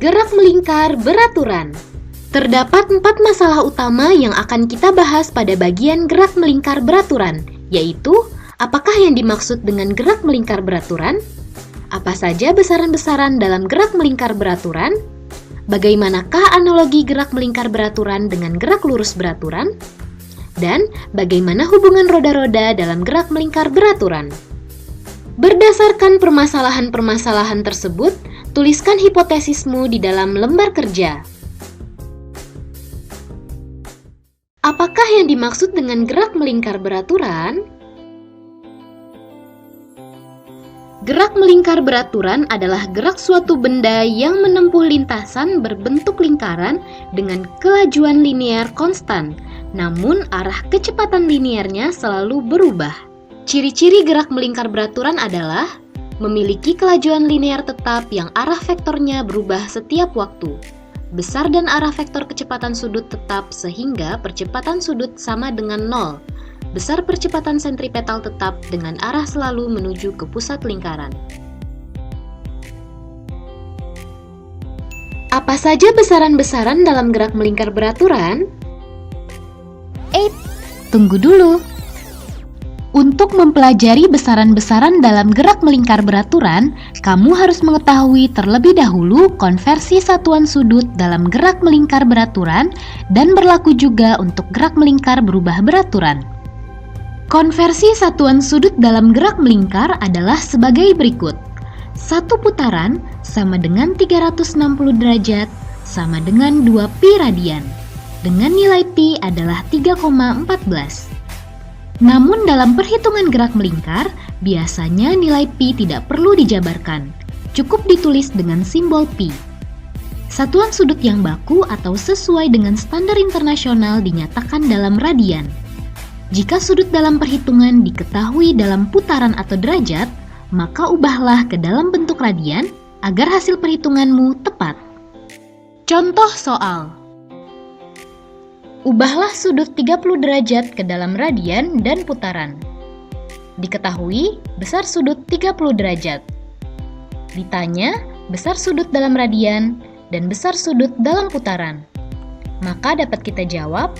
Gerak melingkar beraturan. Terdapat 4 masalah utama yang akan kita bahas pada bagian gerak melingkar beraturan, yaitu apakah yang dimaksud dengan gerak melingkar beraturan? Apa saja besaran-besaran dalam gerak melingkar beraturan? Bagaimanakah analogi gerak melingkar beraturan dengan gerak lurus beraturan? Dan bagaimana hubungan roda-roda dalam gerak melingkar beraturan? Berdasarkan permasalahan-permasalahan tersebut, tuliskan hipotesismu di dalam lembar kerja. Apakah yang dimaksud dengan gerak melingkar beraturan? Gerak melingkar beraturan adalah gerak suatu benda yang menempuh lintasan berbentuk lingkaran dengan kelajuan linear konstan, namun arah kecepatan linearnya selalu berubah. Ciri-ciri gerak melingkar beraturan adalah memiliki kelajuan linear tetap yang arah vektornya berubah setiap waktu. Besar dan arah vektor kecepatan sudut tetap sehingga percepatan sudut sama dengan 0. Besar percepatan sentripetal tetap dengan arah selalu menuju ke pusat lingkaran. Apa saja besaran-besaran dalam gerak melingkar beraturan? Tunggu dulu. Untuk mempelajari besaran-besaran dalam gerak melingkar beraturan, kamu harus mengetahui terlebih dahulu konversi satuan sudut dalam gerak melingkar beraturan dan berlaku juga untuk gerak melingkar berubah beraturan. Konversi satuan sudut dalam gerak melingkar adalah sebagai berikut. Satu putaran sama dengan 360 derajat sama dengan 2 pi radian, dengan nilai pi adalah 3,14. Namun dalam perhitungan gerak melingkar, biasanya nilai pi tidak perlu dijabarkan, cukup ditulis dengan simbol pi. Satuan sudut yang baku atau sesuai dengan standar internasional dinyatakan dalam radian. Jika sudut dalam perhitungan diketahui dalam putaran atau derajat, maka ubahlah ke dalam bentuk radian agar hasil perhitunganmu tepat. Contoh soal. Ubahlah sudut 30 derajat ke dalam radian dan putaran. Diketahui besar sudut 30 derajat. Ditanya besar sudut dalam radian dan besar sudut dalam putaran. Maka dapat kita jawab,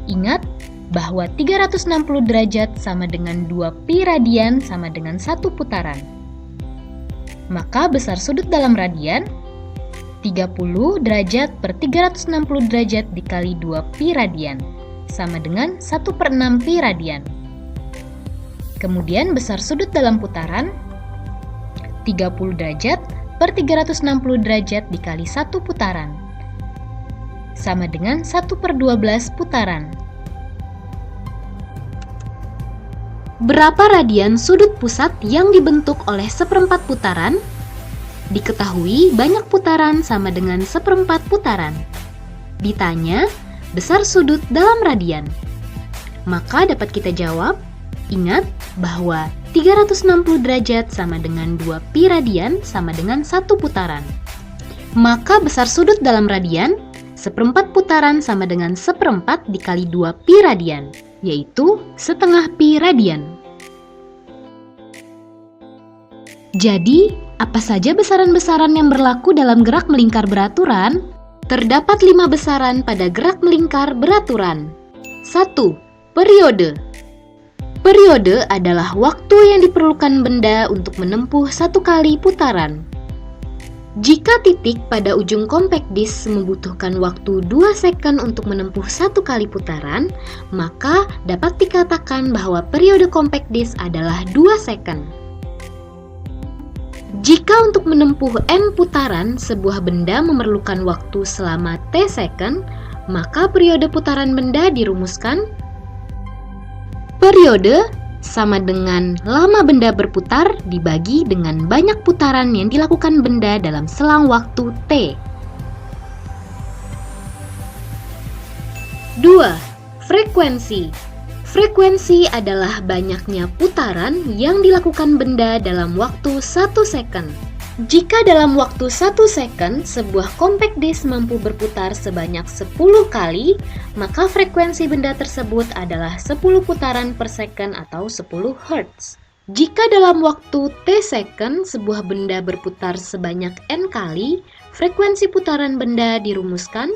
ingat bahwa 360 derajat sama dengan 2 pi radian sama dengan 1 putaran. Maka besar sudut dalam radian 30 derajat per 360 derajat dikali 2 pi radian, sama dengan 1/6 pi radian. Kemudian besar sudut dalam putaran, 30 derajat per 360 derajat dikali 1 putaran, sama dengan 1/12 putaran. Berapa radian sudut pusat yang dibentuk oleh 1/4 putaran? Diketahui banyak putaran sama dengan 1/4 putaran. Ditanya besar sudut dalam radian. Maka dapat kita jawab, ingat bahwa 360 derajat sama dengan 2 pi radian sama dengan 1 putaran. Maka besar sudut dalam radian, 1/4 putaran sama dengan 1/4 dikali 2 pi radian, yaitu setengah pi radian. Jadi, apa saja besaran-besaran yang berlaku dalam gerak melingkar beraturan? Terdapat 5 besaran pada gerak melingkar beraturan. 1. Periode. Periode adalah waktu yang diperlukan benda untuk menempuh 1 kali putaran. Jika titik pada ujung compact disc membutuhkan waktu 2 second untuk menempuh 1 kali putaran, maka dapat dikatakan bahwa periode compact disc adalah 2 second. Jika untuk menempuh n putaran sebuah benda memerlukan waktu selama t second, maka periode putaran benda dirumuskan periode sama dengan lama benda berputar dibagi dengan banyak putaran yang dilakukan benda dalam selang waktu t. 2. Frekuensi. Frekuensi adalah banyaknya putaran yang dilakukan benda dalam waktu 1 second. Jika dalam waktu 1 second sebuah compact disc mampu berputar sebanyak 10 kali, maka frekuensi benda tersebut adalah 10 putaran per second atau 10 Hz. Jika dalam waktu t second sebuah benda berputar sebanyak n kali, frekuensi putaran benda dirumuskan.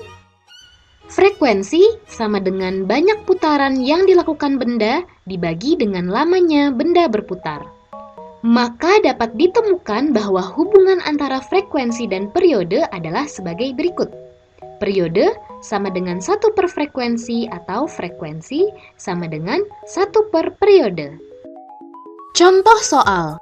Frekuensi sama dengan banyak putaran yang dilakukan benda dibagi dengan lamanya benda berputar. Maka dapat ditemukan bahwa hubungan antara frekuensi dan periode adalah sebagai berikut. Periode sama dengan 1 per frekuensi atau frekuensi sama dengan 1 per periode. Contoh soal.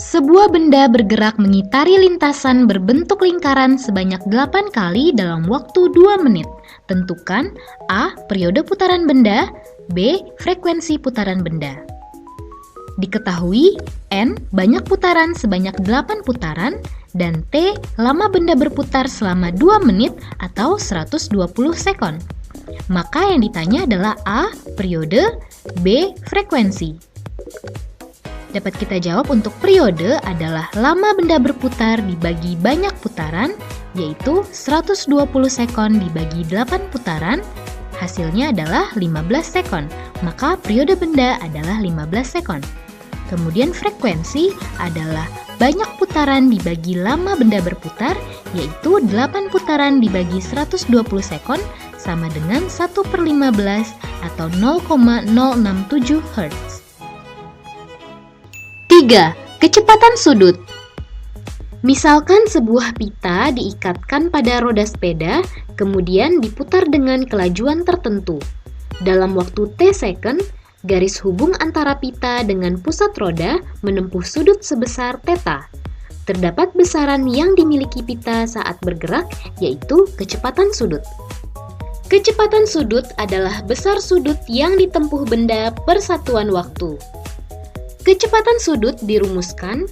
Sebuah benda bergerak mengitari lintasan berbentuk lingkaran sebanyak 8 kali dalam waktu 2 menit. Tentukan A. Periode putaran benda, B. Frekuensi putaran benda. Diketahui N. Banyak putaran sebanyak 8 putaran, dan T. Lama benda berputar selama 2 menit atau 120 sekon. Maka yang ditanya adalah A. Periode, B. Frekuensi. Dapat kita jawab untuk periode adalah lama benda berputar dibagi banyak putaran, yaitu 120 sekon dibagi 8 putaran, hasilnya adalah 15 sekon, maka periode benda adalah 15 sekon. Kemudian frekuensi adalah banyak putaran dibagi lama benda berputar, yaitu 8 putaran dibagi 120 sekon, sama dengan 1 per 15 atau 0,067 Hz. 3. Kecepatan sudut. Misalkan sebuah pita diikatkan pada roda sepeda, kemudian diputar dengan kelajuan tertentu. Dalam waktu T second, garis hubung antara pita dengan pusat roda menempuh sudut sebesar θ. Terdapat besaran yang dimiliki pita saat bergerak, yaitu kecepatan sudut. Kecepatan sudut adalah besar sudut yang ditempuh benda per satuan waktu. Kecepatan sudut dirumuskan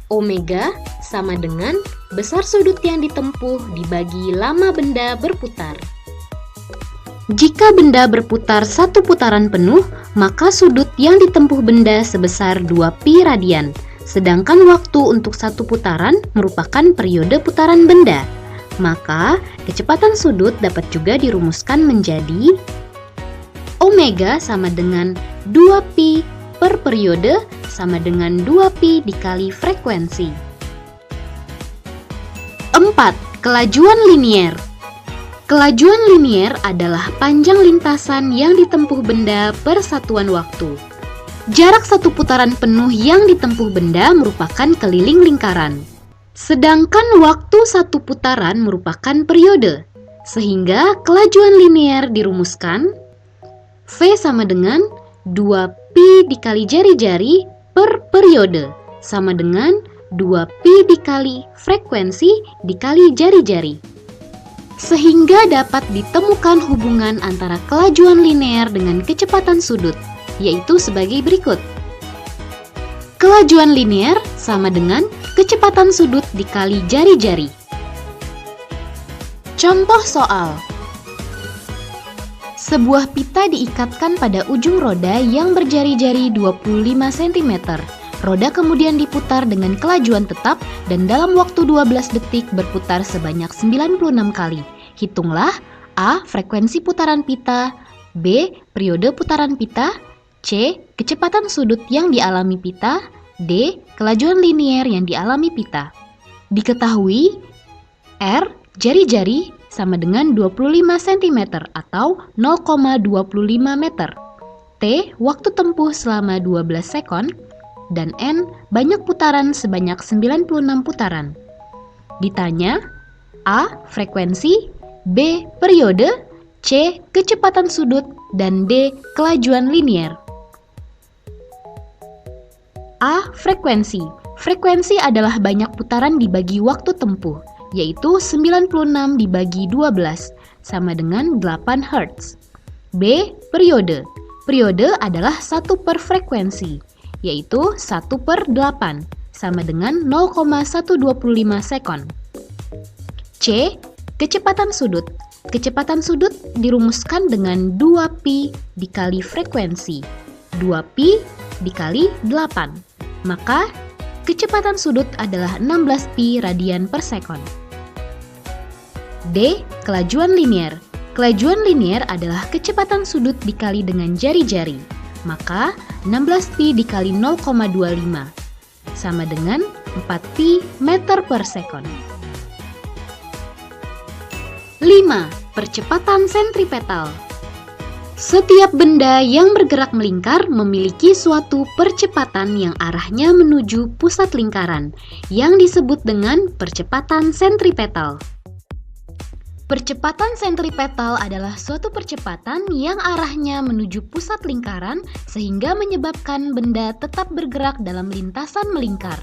omega sama dengan besar sudut yang ditempuh dibagi lama benda berputar. Jika benda berputar 1 putaran penuh, maka sudut yang ditempuh benda sebesar 2pi radian, sedangkan waktu untuk 1 putaran merupakan periode putaran benda. Maka kecepatan sudut dapat juga dirumuskan menjadi omega sama dengan 2pi per periode sama dengan 2pi dikali frekuensi. 4. Kelajuan linier. Kelajuan linier adalah panjang lintasan yang ditempuh benda per satuan waktu. Jarak 1 putaran penuh yang ditempuh benda merupakan keliling lingkaran. Sedangkan waktu 1 putaran merupakan periode. Sehingga kelajuan linier dirumuskan V sama dengan 2pi dikali jari-jari per periode sama dengan 2pi dikali frekuensi dikali jari-jari. Sehingga dapat ditemukan hubungan antara kelajuan linear dengan kecepatan sudut, yaitu sebagai berikut. Kelajuan linear sama dengan kecepatan sudut dikali jari-jari. Contoh soal. Sebuah pita diikatkan pada ujung roda yang berjari-jari 25 cm. Roda kemudian diputar dengan kelajuan tetap dan dalam waktu 12 detik berputar sebanyak 96 kali. Hitunglah A. Frekuensi putaran pita, B. Periode putaran pita, C. Kecepatan sudut yang dialami pita, D. Kelajuan linier yang dialami pita. Diketahui R. Jari-jari sama dengan 25 cm atau 0,25 meter. T. Waktu tempuh selama 12 sekon. Dan N. Banyak putaran sebanyak 96 putaran. Ditanya A. Frekuensi, B. Periode, C. Kecepatan sudut, dan D. Kelajuan linier. A. Frekuensi. Frekuensi adalah banyak putaran dibagi waktu tempuh, yaitu 96 dibagi 12, sama dengan 8 Hz. B. Periode. Periode adalah 1 per frekuensi, yaitu 1 per 8, sama dengan 0,125 sekon. C. Kecepatan sudut. Kecepatan sudut dirumuskan dengan 2pi dikali frekuensi, 2pi dikali 8. Maka kecepatan sudut adalah 16pi radian per sekon. D. Kelajuan linier. Kelajuan linier adalah kecepatan sudut dikali dengan jari-jari. Maka 16pi dikali 0,25 sama dengan 4pi meter per sekon. 5. Percepatan sentripetal. Setiap benda yang bergerak melingkar memiliki suatu percepatan yang arahnya menuju pusat lingkaran, yang disebut dengan percepatan sentripetal. Percepatan sentripetal adalah suatu percepatan yang arahnya menuju pusat lingkaran sehingga menyebabkan benda tetap bergerak dalam lintasan melingkar.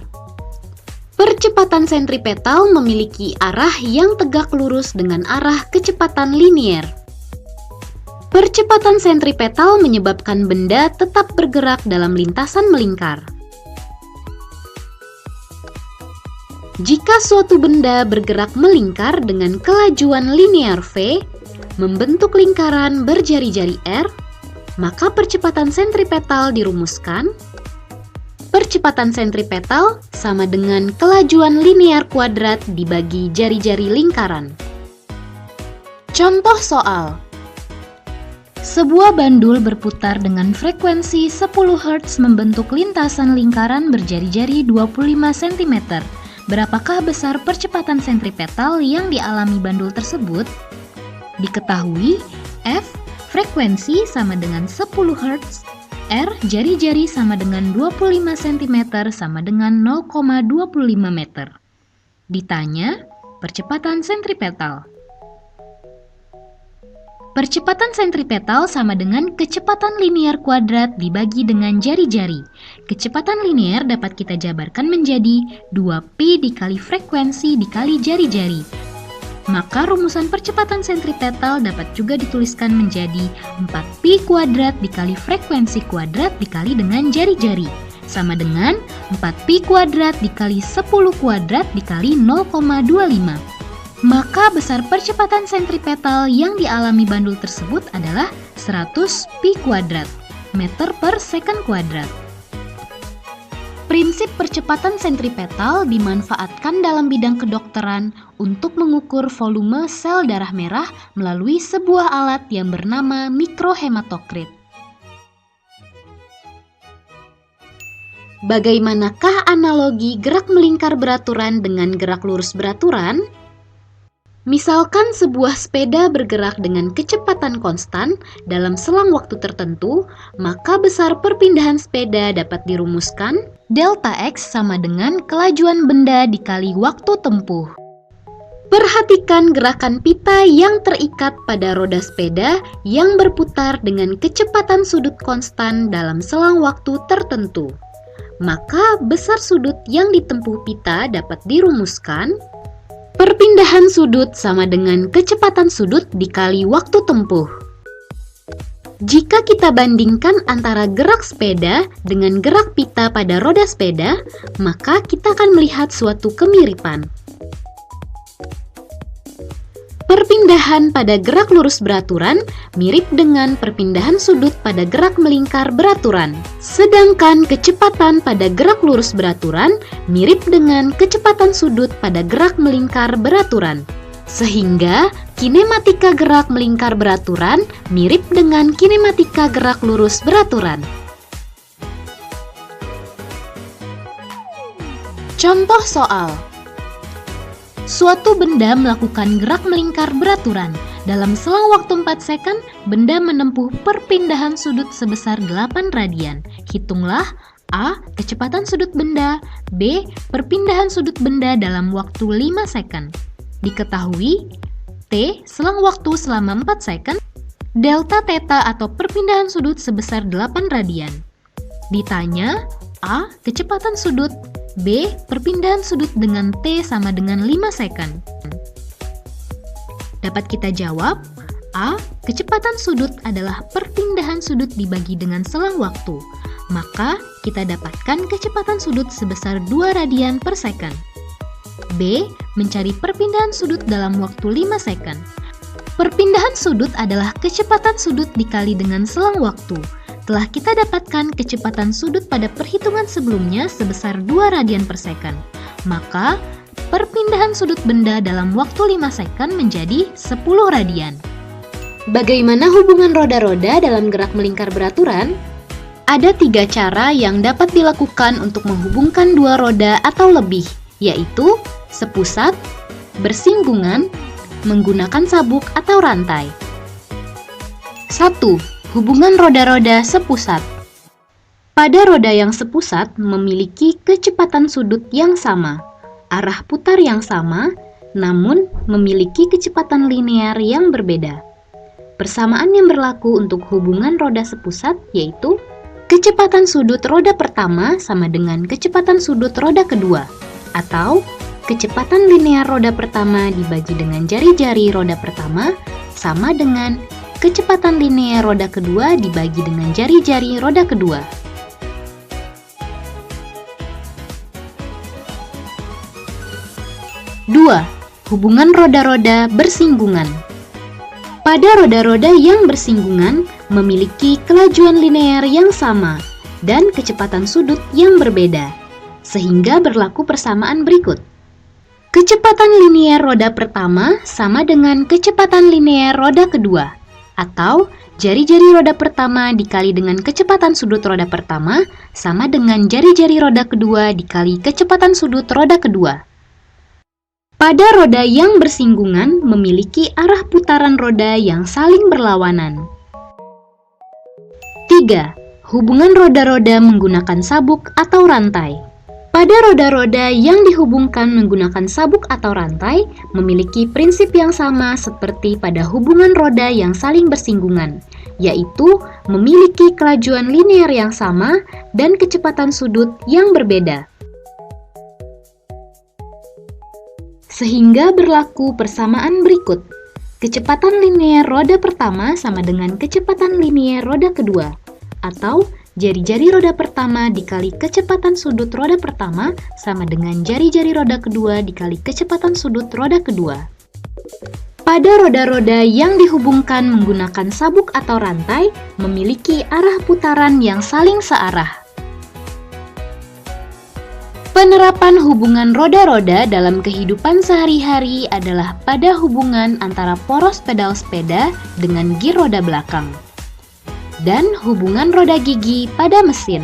Percepatan sentripetal memiliki arah yang tegak lurus dengan arah kecepatan linier. Percepatan sentripetal menyebabkan benda tetap bergerak dalam lintasan melingkar. Jika suatu benda bergerak melingkar dengan kelajuan linear v, membentuk lingkaran berjari-jari r, maka percepatan sentripetal dirumuskan. Percepatan sentripetal sama dengan kelajuan linear kuadrat dibagi jari-jari lingkaran. Contoh soal. Sebuah bandul berputar dengan frekuensi 10 Hz membentuk lintasan lingkaran berjari-jari 25 cm. Berapakah besar percepatan sentripetal yang dialami bandul tersebut? Diketahui, F, frekuensi sama dengan 10 Hz, R, jari-jari sama dengan 25 cm sama dengan 0,25 meter. Ditanya, percepatan sentripetal. Percepatan sentripetal sama dengan kecepatan linear kuadrat dibagi dengan jari-jari. Kecepatan linear dapat kita jabarkan menjadi 2pi dikali frekuensi dikali jari-jari. Maka rumusan percepatan sentripetal dapat juga dituliskan menjadi 4pi kuadrat dikali frekuensi kuadrat dikali dengan jari-jari. Sama dengan 4pi kuadrat dikali 10 kuadrat dikali 0,25. Maka besar percepatan sentripetal yang dialami bandul tersebut adalah 100 pi kuadrat, meter per second kuadrat. Prinsip percepatan sentripetal dimanfaatkan dalam bidang kedokteran untuk mengukur volume sel darah merah melalui sebuah alat yang bernama mikrohematokrit. Bagaimanakah analogi gerak melingkar beraturan dengan gerak lurus beraturan? Misalkan sebuah sepeda bergerak dengan kecepatan konstan dalam selang waktu tertentu, maka besar perpindahan sepeda dapat dirumuskan delta X sama dengan kelajuan benda dikali waktu tempuh. Perhatikan gerakan pita yang terikat pada roda sepeda yang berputar dengan kecepatan sudut konstan dalam selang waktu tertentu. Maka besar sudut yang ditempuh pita dapat dirumuskan perpindahan sudut sama dengan kecepatan sudut dikali waktu tempuh. Jika kita bandingkan antara gerak sepeda dengan gerak pita pada roda sepeda, maka kita akan melihat suatu kemiripan. Perpindahan pada gerak lurus beraturan mirip dengan perpindahan sudut pada gerak melingkar beraturan. Sedangkan kecepatan pada gerak lurus beraturan mirip dengan kecepatan sudut pada gerak melingkar beraturan. Sehingga kinematika gerak melingkar beraturan mirip dengan kinematika gerak lurus beraturan. Contoh soal. Suatu benda melakukan gerak melingkar beraturan. Dalam selang waktu 4 second, benda menempuh perpindahan sudut sebesar 8 radian. Hitunglah A. Kecepatan sudut benda, B. Perpindahan sudut benda dalam waktu 5 second. Diketahui, T. Selang waktu selama 4 second, delta theta atau perpindahan sudut sebesar 8 radian. Ditanya, A. Kecepatan sudut, B. Perpindahan sudut dengan T sama dengan 5 second. Dapat kita jawab, A. Kecepatan sudut adalah perpindahan sudut dibagi dengan selang waktu. Maka kita dapatkan kecepatan sudut sebesar 2 radian per second. B. Mencari perpindahan sudut dalam waktu 5 second. Perpindahan sudut adalah kecepatan sudut dikali dengan selang waktu. Telah kita dapatkan kecepatan sudut pada perhitungan sebelumnya sebesar 2 radian per second. Maka, perpindahan sudut benda dalam waktu 5 second menjadi 10 radian. Bagaimana hubungan roda-roda dalam gerak melingkar beraturan? Ada 3 cara yang dapat dilakukan untuk menghubungkan dua roda atau lebih, yaitu sepusat, bersinggungan, menggunakan sabuk atau rantai. 1. Hubungan roda-roda sepusat. Pada roda yang sepusat memiliki kecepatan sudut yang sama, arah putar yang sama, namun memiliki kecepatan linear yang berbeda. Persamaan yang berlaku untuk hubungan roda sepusat yaitu kecepatan sudut roda pertama sama dengan kecepatan sudut roda kedua, atau kecepatan linear roda pertama dibagi dengan jari-jari roda pertama sama dengan kecepatan linear roda kedua dibagi dengan jari-jari roda kedua. 2. Hubungan roda-roda bersinggungan. Pada roda-roda yang bersinggungan memiliki kelajuan linear yang sama dan kecepatan sudut yang berbeda, sehingga berlaku persamaan berikut. Kecepatan linear roda pertama sama dengan kecepatan linear roda kedua, atau jari-jari roda pertama dikali dengan kecepatan sudut roda pertama sama dengan jari-jari roda kedua dikali kecepatan sudut roda kedua. Pada roda yang bersinggungan memiliki arah putaran roda yang saling berlawanan. 3. Hubungan roda-roda menggunakan sabuk atau rantai. Pada roda-roda yang dihubungkan menggunakan sabuk atau rantai memiliki prinsip yang sama seperti pada hubungan roda yang saling bersinggungan, yaitu memiliki kelajuan linear yang sama dan kecepatan sudut yang berbeda. Sehingga berlaku persamaan berikut. Kecepatan linear roda pertama sama dengan kecepatan linear roda kedua, atau jari-jari roda pertama dikali kecepatan sudut roda pertama sama dengan jari-jari roda kedua dikali kecepatan sudut roda kedua. Pada roda-roda yang dihubungkan menggunakan sabuk atau rantai memiliki arah putaran yang saling searah. Penerapan hubungan roda-roda dalam kehidupan sehari-hari adalah pada hubungan antara poros pedal sepeda dengan gir roda belakang, dan hubungan roda gigi pada mesin.